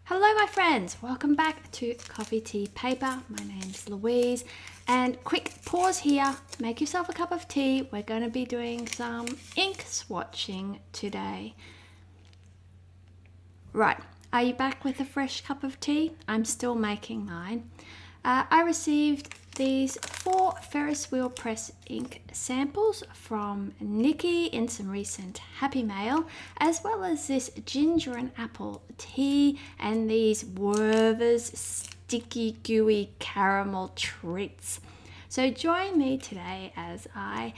Hello my friends, welcome back to Coffee Tea Paper. My name's Louise and quick pause here, make yourself a cup of tea. We're going to be doing some ink swatching today. Right, are you back with a fresh cup of tea? I'm still making mine. I received these 4 Ferris Wheel Press ink samples from Niki in some recent Happy Mail, as well as this ginger and apple tea and these Werther's sticky gooey caramel treats. So join me today as I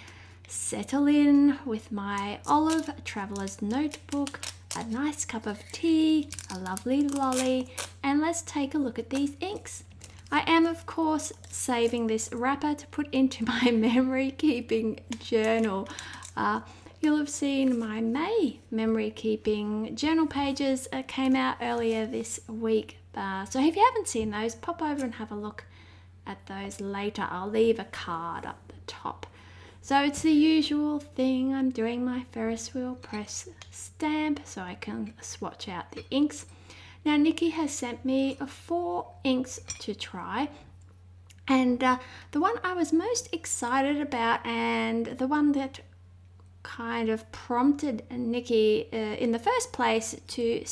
settle in with my olive traveler's notebook, a nice cup of tea, a lovely lolly, and let's take a look at these inks. I am, of course, saving this wrapper to put into my memory keeping journal. You'll have seen my May memory keeping journal pages came out earlier this week. So if you haven't seen those, pop over and have a look at those later. I'll leave a card up the top. So it's the usual thing. I'm doing my Ferris Wheel Press stamp so I can swatch out the inks. Now Niki has sent me 4 inks to try, and the one I was most excited about and the one that kind of prompted Niki in the first place to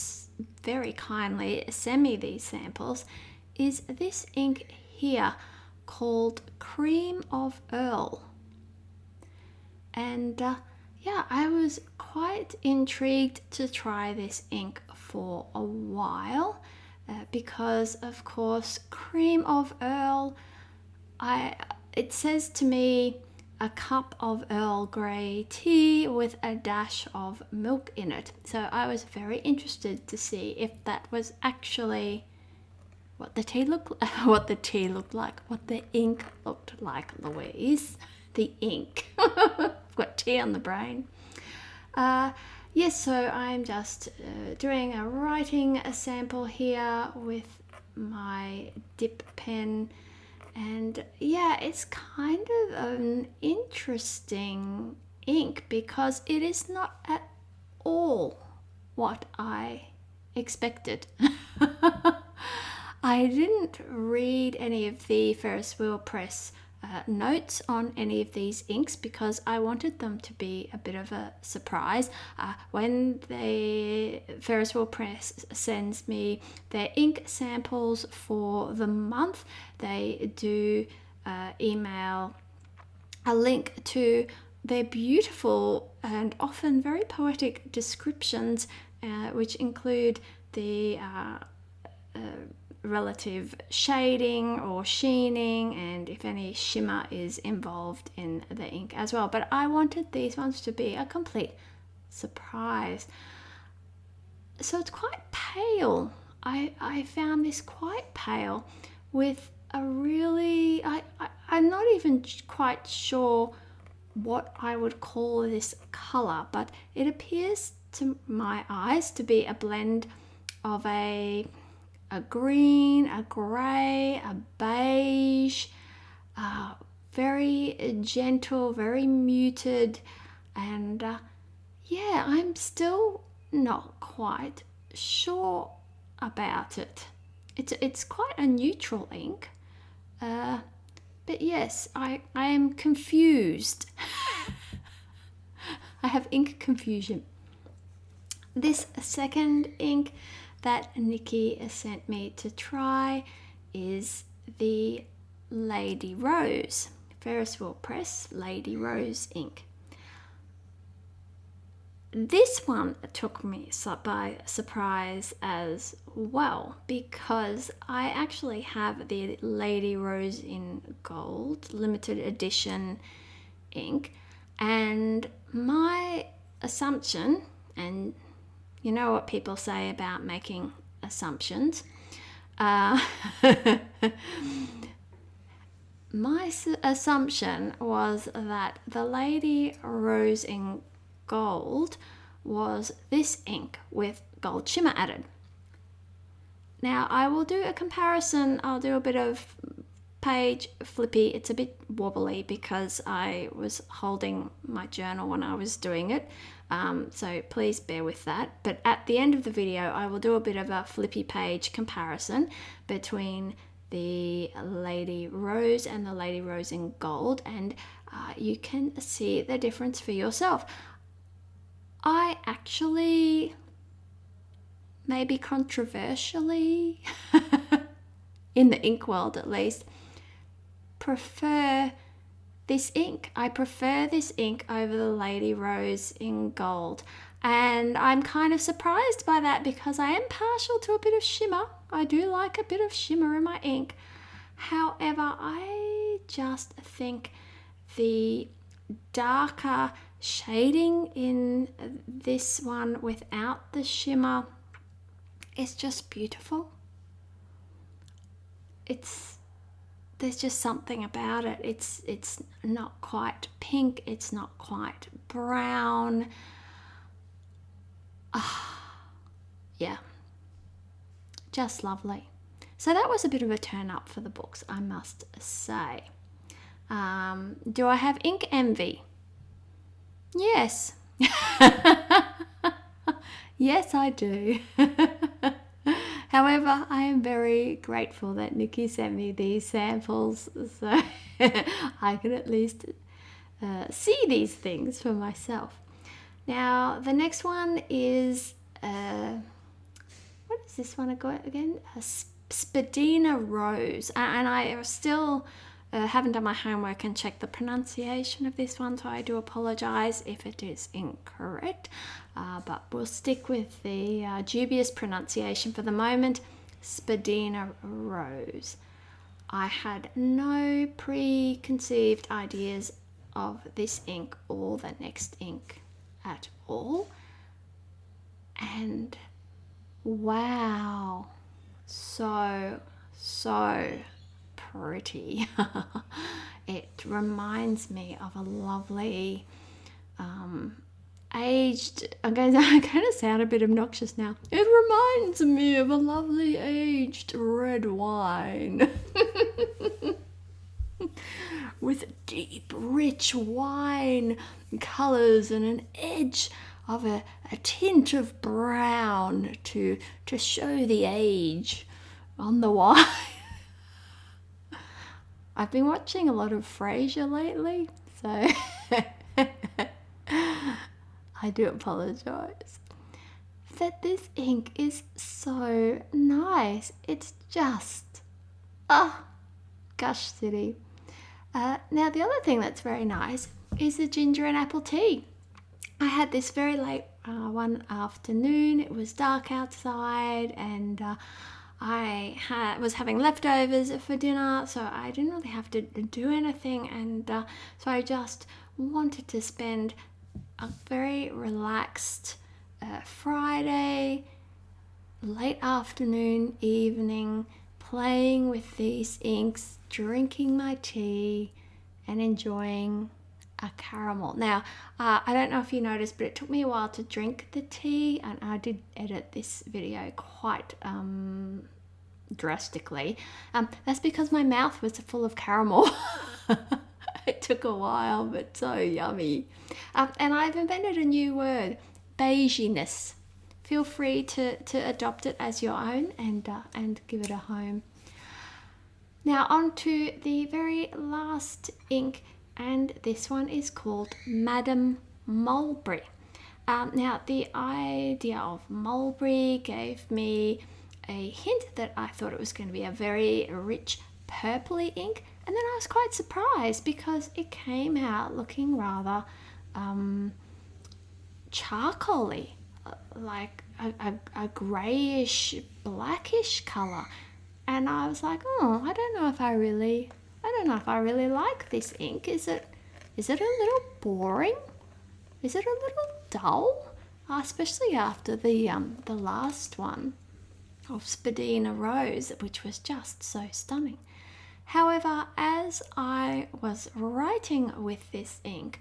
very kindly send me these samples is this ink here called Cream of Earl. And yeah, I was quite intrigued to try this ink for a while because, of course, Cream of Earl, it says to me a cup of Earl Grey tea with a dash of milk in it. So I was very interested to see if that was actually what the tea looked like, what the ink looked like, Louise. The ink. I've got tea on the brain. Yes, so I'm just doing writing a sample here with my dip pen, and yeah, it's kind of an interesting ink because it is not at all what I expected. I didn't read any of the Ferris Wheel Press notes on any of these inks because I wanted them to be a bit of a surprise. When the Ferris Wheel Press sends me their ink samples for the month, they do email a link to their beautiful and often very poetic descriptions, which include the relative shading or sheening and if any shimmer is involved in the ink as well. But I wanted these ones to be a complete surprise. So it's quite pale. I found this quite pale with a really, I'm not even quite sure what I would call this color, but it appears to my eyes to be a blend of a green, a grey, a beige, very gentle, very muted, and yeah, I'm still not quite sure about it. It's quite a neutral ink, but yes, I am confused. I have ink confusion. This second ink that Niki sent me to try is the Lady Rose, Ferris Wheel Press Lady Rose ink. This one took me by surprise as well because I actually have the Lady Rose in Gold limited edition ink, and my assumption, and you know what people say about making assumptions. My assumption was that the Lady Rose in Gold was this ink with gold shimmer added. Now I will do a comparison. I'll do a bit of page flippy. It's a bit wobbly because I was holding my journal when I was doing it. So please bear with that. But at the end of the video, I will do a bit of a flippy page comparison between the Lady Rose and the Lady Rose in gold, and you can see the difference for yourself. I actually, maybe controversially, in the ink world at least, prefer this ink. I prefer this ink over the Lady Rose in gold. And I'm kind of surprised by that because I am partial to a bit of shimmer. I do like a bit of shimmer in my ink. However, I just think the darker shading in this one without the shimmer is just beautiful. There's just something about it. It's not quite pink, it's not quite brown. Yeah, just lovely. So that was a bit of a turn up for the books, I must say. Do I have ink envy? Yes. Yes, I do. However, I am very grateful that Niki sent me these samples so I can at least see these things for myself. Now, the next one is, what is this one again? A Spadina Rose. And I still haven't done my homework and checked the pronunciation of this one, so I do apologise if it is incorrect. But we'll stick with the dubious pronunciation for the moment, Spadina Rose. I had no preconceived ideas of this ink or the next ink at all. And wow, so pretty. It reminds me of a lovely aged, I'm going to sound a bit obnoxious now. It reminds me of a lovely aged red wine with deep, rich wine colours and an edge of a tint of brown to show the age on the wine. I've been watching a lot of Frasier lately, so I do apologise. That this ink is so nice. It's just, Gush City. Now the other thing that's very nice is the ginger and apple tea. I had this very late one afternoon. It was dark outside and I was having leftovers for dinner, so I didn't really have to do anything, and so I just wanted to spend a very relaxed Friday, late afternoon, evening, playing with these inks, drinking my tea and enjoying a caramel. Now, I don't know if you noticed, but it took me a while to drink the tea, and I did edit this video quite drastically. That's because my mouth was full of caramel. It took a while, but so yummy. And I've invented a new word, beiginess. Feel free to adopt it as your own and give it a home. Now on to the very last ink, and this one is called Madame Mulberry. Now the idea of mulberry gave me a hint that I thought it was going to be a very rich purpley ink, and then I was quite surprised because it came out looking rather charcoaly, like a greyish blackish colour, and I was like, I don't know if I really like this ink. Is it a little boring? Is it a little dull? Especially after the last one of Spadina Rose, which was just so stunning. However, as I was writing with this ink,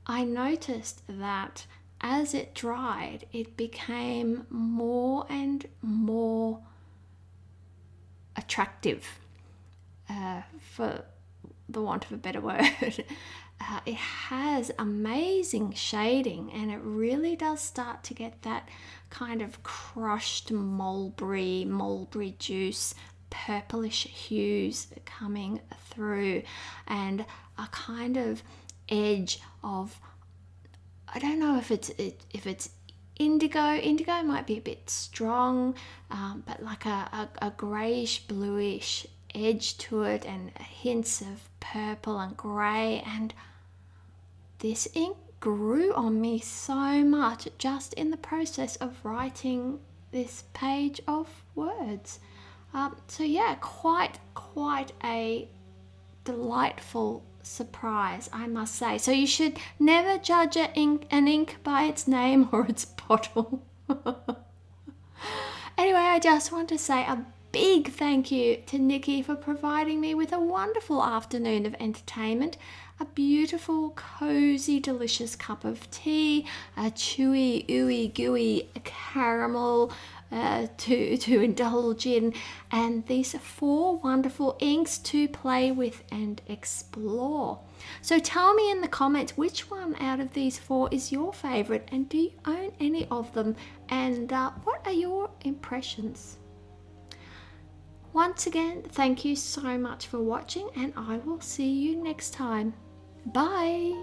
I noticed that as it dried, it became more and more attractive. for the want of a better word. It has amazing shading, and it really does start to get that kind of crushed mulberry juice, purplish hues coming through, and a kind of edge of, I don't know if it's indigo. Indigo might be a bit strong, but like a greyish bluish edge to it, and hints of purple and grey. And this ink grew on me so much just in the process of writing this page of words. So yeah, quite a delightful surprise, I must say. So you should never judge an ink by its name or its bottle. Anyway, I just want to say a big thank you to Niki for providing me with a wonderful afternoon of entertainment, a beautiful, cozy, delicious cup of tea, a chewy, ooey gooey caramel to indulge in, and these 4 wonderful inks to play with and explore. So tell me in the comments which one out of these 4 is your favourite, and do you own any of them, and what are your impressions? Once again, thank you so much for watching, and I will see you next time. Bye!